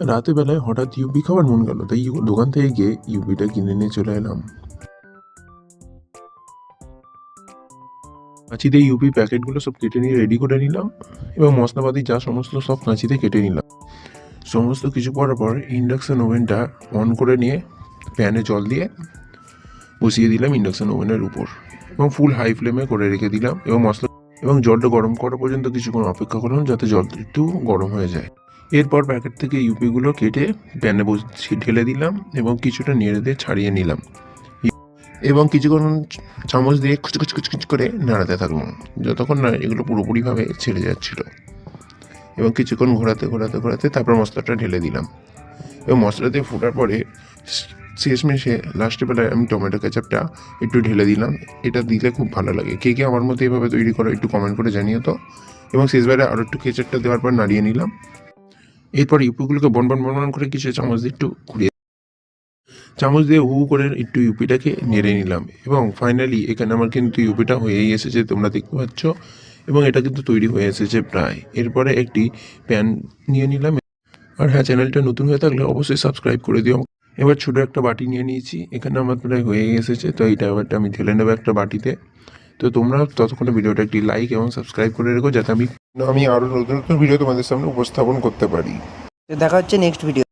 রাতে বেলায় হঠাৎ ইউপি খাবার মন গেল, তাই দোকান থেকে গিয়ে ইউপিটা কিনে নিয়ে চলে এলাম। কাঁচিতে ইউপি প্যাকেটগুলো সব কেটে নিয়ে রেডি করে নিলাম এবং মশলাপাতি যা সমস্ত সব কাঁচিতে কেটে নিলাম। সমস্ত কিছু করার পর ইন্ডাকশন ওভেনটা অন করে নিয়ে প্যানে জল দিয়ে বসিয়ে দিলাম ইন্ডাকশন ওভেনের উপর এবং ফুল হাই ফ্লেমে করে রেখে দিলাম এবং জলটা গরম করা পর্যন্ত কিছুক্ষণ অপেক্ষা করলাম যাতে জলটা একটু গরম হয়ে যায়। এরপর প্যাকেট থেকে ইউপিগুলো কেটে প্যানে ঢেলে দিলাম এবং কিছুটা নেড়ে দিয়ে ছাড়িয়ে নিলাম এবং কিছুক্ষণ চামচ দিয়ে কুচ করে নাড়াতে থাকলাম যতক্ষণ না এগুলো পুরোপুরিভাবে ছেড়ে যাচ্ছিল এবং কিছুক্ষণ ঘোরাতে তারপর মশলাটা ঢেলে দিলাম এবং মশলা দিয়ে ফোটার পরে শেষমেশে লাস্টে বেলায় আমি টমেটো কেচাপটা একটু ঢেলে দিলাম। এটা দিলে খুব ভালো লাগে। কে কে আমার মতো এভাবে তৈরি করো একটু কমেন্ট করে জানিও তো। এবং শেষবারে আরও একটু কেচাপটা দেওয়ার পর নাড়িয়ে নিলাম। এরপর ইউপিগুলোকে বন করে কিছু চামচ দিয়ে একটু চামচ দিয়ে হু করে একটু ইউপিটাকে নেড়ে নিলাম এবং ফাইনালি এখানে আমার কিন্তু ইউপিটা হয়েই এসেছে, তোমরা দেখতে পাচ্ছ, এবং এটা কিন্তু তৈরি হয়ে এসেছে প্রায়। এরপরে একটি প্যান নিয়ে নিলাম। আর হ্যাঁ, চ্যানেলটা নতুন হয়ে থাকলে অবশ্যই সাবস্ক্রাইব করে দিও। এবার ছোটো একটা বাটি নিয়ে নিয়েছি, এখানে আমার প্রায় হয়ে এসেছে, তো এইটা এবারটা আমি ঢেলে নেবো একটা বাটিতে। তো তোমরা ততক্ষণে ভিডিওটা একটি লাইক এবং সাবস্ক্রাইব করে রেখো যাতে আমি আরও নতুন নতুন ভিডিও তোমাদের সামনে উপস্থাপন করতে পারি। তো দেখা হচ্ছে নেক্সট ভিডিও।